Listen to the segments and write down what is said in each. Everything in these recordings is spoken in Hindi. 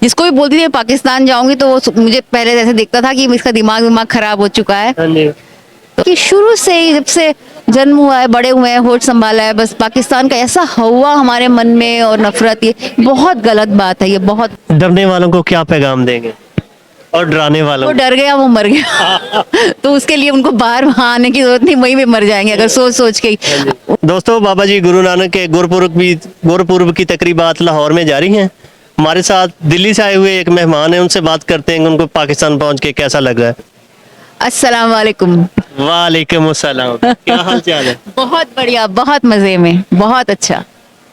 जिसको भी बोलती थी मैं पाकिस्तान जाऊंगी तो वो मुझे पहले जैसे देखता था कि इसका दिमाग खराब हो चुका है। हाँ जी। कि शुरू से ही जब से जन्म हुआ है, बड़े हुए हैं, होश संभाला है, बस पाकिस्तान का ऐसा हुआ हमारे मन में और नफरत, ये बहुत गलत बात है। ये बहुत, डरने वालों को क्या पैगाम देंगे और डराने वो वालों डर गया वो मर गया तो उसके लिए उनको बाहर वहां आने की जरूरत नहीं, वहीं पे मर जाएंगे अगर सोच सोच के ही। को? दोस्तों, बाबा जी गुरु नानक के गुरपुरब की तकरीबात लाहौर में जारी हैं। हमारे साथ दिल्ली से आए हुए एक मेहमान हैं, उनसे बात करते हैं कि उनको पाकिस्तान पहुंच के कैसा लग रहा है। अस्सलाम वालेकुम। वालेकुम अस्सलाम, क्या हाल चाल है? बहुत बढ़िया, बहुत मजे में, बहुत अच्छा।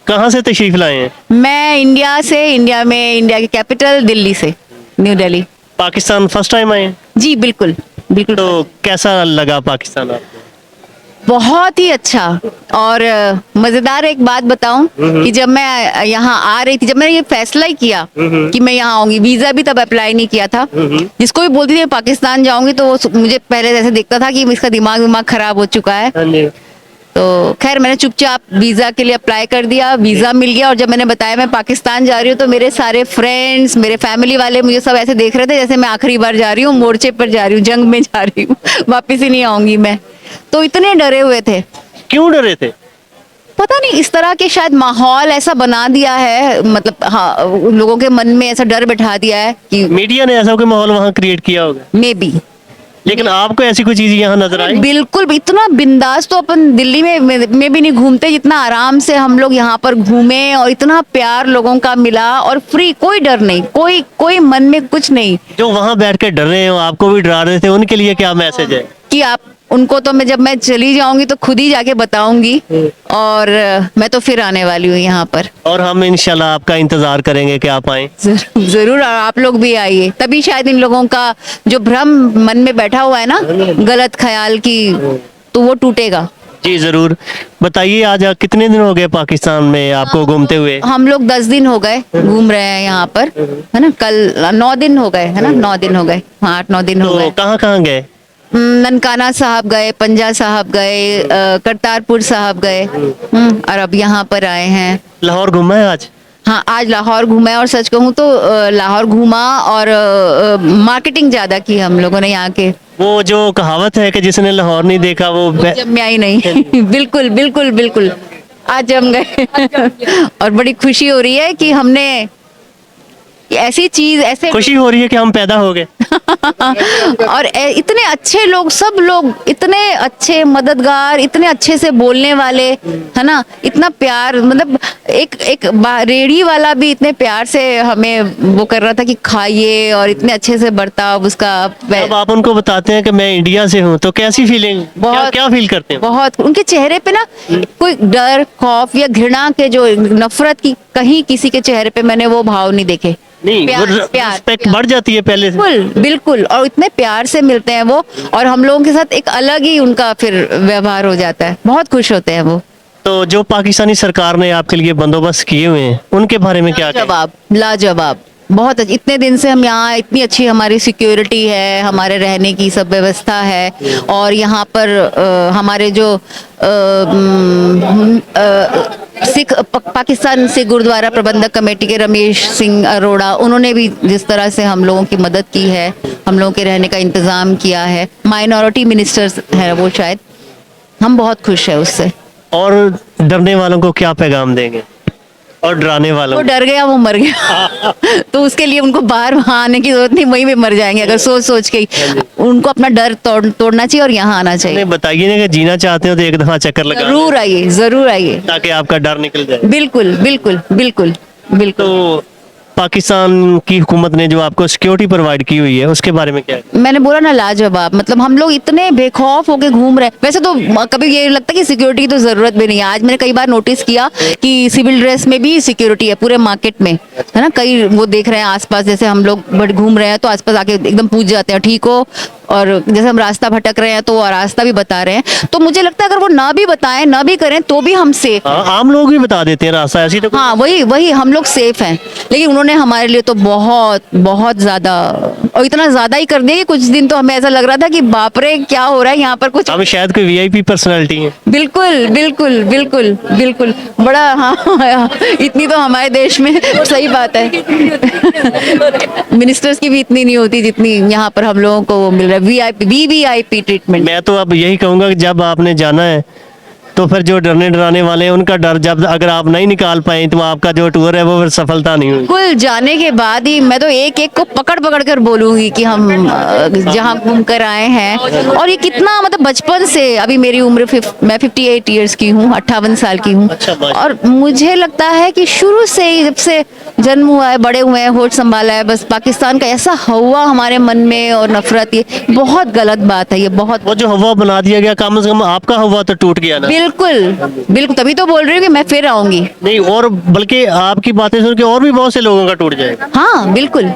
कहाँ से तशरीफ लाए हैं? मैं इंडिया से, इंडिया की कैपिटल दिल्ली से, new Delhi. Pakistan first time आए हैं? जी बिल्कुल बिल्कुल। तो कैसा लगा पाकिस्तान आपको? बहुत ही अच्छा। और मजेदार एक बात बताऊं कि जब मैं यहाँ आ रही थी, जब मैंने ये फैसला ही किया कि मैं यहाँ आऊंगी, वीजा भी तब अप्लाई नहीं किया था। जिसको भी बोलती थी मैं पाकिस्तान जाऊंगी तो वो मुझे पहले जैसे देखता था कि इसका दिमाग खराब हो चुका है। हाँ जी। तो खैर मैंने चुपचाप वीजा के लिए अप्लाई कर दिया, वीजा मिल गया। और जब मैंने बताया मैं पाकिस्तान जा रही हूँ तो मेरे सारे फ्रेंड्स, मेरे फैमिली वाले मुझे सब ऐसे देख रहे थे जैसे मैं आखिरी बार जा रही हूँ, मोर्चे पर जा रही हूँ, जंग में जा रही हूँ वापिस ही नहीं आऊंगी मैं। तो इतने डरे हुए थे। क्यों डरे थे? पता नहीं, इस तरह के शायद माहौल ऐसा बना दिया है, मतलब हाँ, लोगों के मन में ऐसा डर बैठा दिया है कि मीडिया ने ऐसा कोई माहौल वहाँ क्रिएट किया होगा। May be. लेकिन आपको ऐसी कोई चीज यहाँ नजर आई? बिल्कुल भी, इतना बिंदास तो अपन दिल्ली में भी नहीं घूमते जितना आराम से हम लोग यहाँ पर घूमे। और इतना प्यार लोगों का मिला और फ्री, कोई डर नहीं, कोई मन में कुछ नहीं। जो वहाँ बैठ के डर रहे हो, आपको भी डरा रहे थे, उनके लिए क्या मैसेज है? कि आप उनको तो जब मैं चली जाऊंगी तो खुद ही जाके बताऊंगी। और मैं तो फिर आने वाली हूँ यहाँ पर। और हम इंशाल्लाह आपका इंतजार करेंगे कि आप आए। जरूर, और आप लोग भी आइए, तभी शायद इन लोगों का जो भ्रम मन में बैठा हुआ है ना, गलत ख्याल की, तो वो टूटेगा। जी जरूर। बताइए, आज कितने दिन हो गए पाकिस्तान में आपको घूमते हुए? हम लोग 10 दिन हो गए घूम रहे हैं यहाँ पर, है ना। कल 9 दिन हो गए, है ना, 9 दिन हो गए, हाँ 8-9 दिन हो तो गए। कहाँ कहाँ गए? ननकाना साहब गए, पंजा साहब गए, करतारपुर साहब गए, और अब यहाँ पर आए हैं। लाहौर घूमा है आज? हाँ, आज लाहौर घूमा है। और सच कहूँ तो लाहौर घूमा और मार्केटिंग ज्यादा की हम लोगों ने यहाँ के। वो जो कहावत है कि जिसने लाहौर नहीं देखा वो जब मैं आई नहीं बिल्कुल बिल्कुल बिल्कुल, आज हम गए और बड़ी खुशी हो रही है कि हमने ऐसी चीज, ऐसे खुशी हो रही है कि हम पैदा हो गए। और इतने अच्छे लोग, सब लोग इतने अच्छे, मददगार, इतने अच्छे से बोलने वाले, है ना, इतना प्यार, मतलब एक रेडी वाला भी इतने प्यार से हमें वो कर रहा था कि खाइए, और इतने अच्छे से बर्ताव उसका। अब आप उनको बताते हैं कि मैं इंडिया से हूँ, तो कैसी फीलिंग, क्या फील करते हैं? बहुत, उनके चेहरे पे ना कोई डर, खौफ या घृणा के, जो नफरत की, कहीं किसी के चेहरे पे मैंने वो भाव नहीं देखे। नहीं, रिस्पेक्ट बढ़ जाती है पहले से। बिल्कुल बिल्कुल, और इतने प्यार से मिलते हैं वो, और हम लोगों के साथ एक अलग ही उनका फिर व्यवहार हो जाता है, बहुत खुश होते हैं वो। तो जो पाकिस्तानी सरकार ने आपके लिए बंदोबस्त किए हुए हैं, उनके बारे में क्या कहें? लाजवाब, बहुत अच्छी। इतने दिन से हम यहाँ, इतनी अच्छी हमारी सिक्योरिटी है, हमारे रहने की सब व्यवस्था है। और यहाँ पर हमारे जो पाकिस्तान से गुरुद्वारा प्रबंधक कमेटी के रमेश सिंह अरोड़ा, उन्होंने भी जिस तरह से हम लोगों की मदद की है, हम लोगों के रहने का इंतजाम किया है, माइनॉरिटी मिनिस्टर्स है वो, शायद हम बहुत खुश है उससे। और डरने वालों को क्या पैगाम देंगे और डराने वालों वो डर गया वो मर गया तो उसके लिए उनको बाहर वहां आने की जरूरत नहीं, वहीं पे मर जाएंगे अगर सोच सोच के ही। उनको अपना डर तोड़ना चाहिए और यहाँ आना चाहिए। बताइए ना कि जीना चाहते हो तो एक दफा चक्कर लगा, जरूर आइए, जरूर आइए, ताकि आपका डर निकल जाए। बिल्कुल बिल्कुल बिल्कुल बिल्कुल। तो पाकिस्तान की हुकूमत ने जो आपको सिक्योरिटी प्रोवाइड की हुई है, उसके बारे में क्या है? मैंने बोला ना, लाजवाब, मतलब हम लोग इतने बेखौफ होके घूम रहे हैं। वैसे तो कभी ये लगता है कि सिक्योरिटी की तो जरूरत भी नहीं है। आज मैंने कई बार नोटिस किया कि सिविल ड्रेस में भी सिक्योरिटी है पूरे मार्केट में, है ना। कई वो देख रहे हैं आसपास, जैसे हम लोग बट घूम रहे हैं तो आसपास आके एकदम पूछ जाते हैं, ठीक हो, और जैसे हम रास्ता भटक रहे हैं तो वो रास्ता भी बता रहे हैं। तो मुझे लगता है अगर वो ना भी बताएं ना भी करें तो भी हम सेफ। हाँ, आम लोग भी बता देते हैं रास्ता, ऐसी तो हाँ वही वही हम लोग सेफ हैं, लेकिन उन्होंने हमारे लिए तो बहुत बहुत ज्यादा, और इतना ज्यादा ही कर दिया कि कुछ दिन तो हमें ऐसा लग रहा था कि बाप रे क्या हो रहा है यहाँ पर कुछ। हम शायद कोई वीआईपी पर्सनालिटी है। बिल्कुल बिल्कुल बिल्कुल बिल्कुल बड़ा, हाँ इतनी तो हमारे देश में सही बात है मिनिस्टर्स की भी इतनी नहीं होती जितनी यहाँ पर हम लोगों को मिल रहा है, वीवीआईपी ट्रीटमेंट। मैं तो अब यही कहूंगा कि जब आपने जाना है तो फिर जो डरने डराने वाले हैं उनका डर जब अगर आप नहीं निकाल पाए तो आपका जो टूर है वो फिर सफलता नहीं हुई। कुल जाने के बाद ही मैं तो एक एक को पकड़ पकड़ कर बोलूंगी कि हम जहाँ घूम कर आए हैं, और ये कितना मतलब बचपन से, अभी मेरी उम्र मैं 58 ईयर्स की हूँ, 58 साल की हूँ, अच्छा, बात। और मुझे लगता है कि शुरू से ही जब से जन्म हुआ है, बड़े हुए हैं, होश संभाला है, बस पाकिस्तान का ऐसा हवा हमारे मन में और नफरत, ये बहुत गलत बात है, ये बहुत। वो जो हवा बना दिया गया, कम से कम आपका हवा तो टूट गया ना। बिल्कुल बिल्कुल, तभी तो बोल रही हूँ कि मैं फिर आऊंगी। नहीं, और बल्कि आपकी बातें सुन के और भी बहुत से लोगों का टूट जाएगा। हाँ बिल्कुल,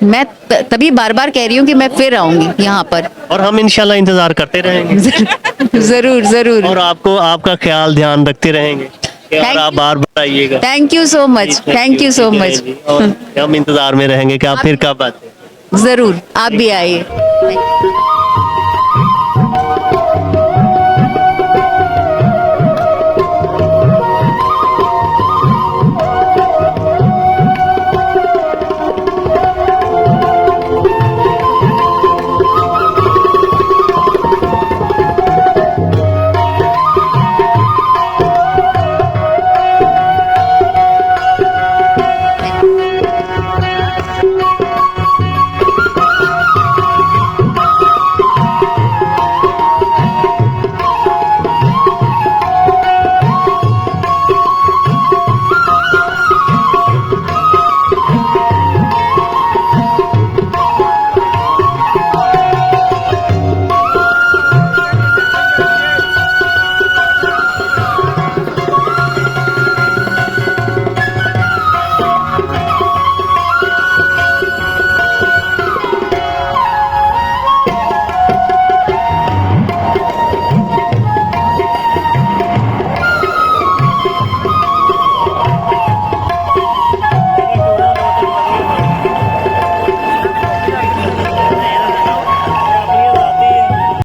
मैं तभी बार बार कह रही हूँ कि मैं फिर आऊंगी यहाँ पर। और हम इंशाल्लाह इंतजार करते रहेंगे जरूर जरूर। और आपको आपका ख्याल ध्यान रखते रहेंगे और आप बार बार आइएगा। Thank you so much, thank you so much. और हम इंतजार में रहेंगे कि आप फिर कब आते हैं। जरूर, आप भी आइए।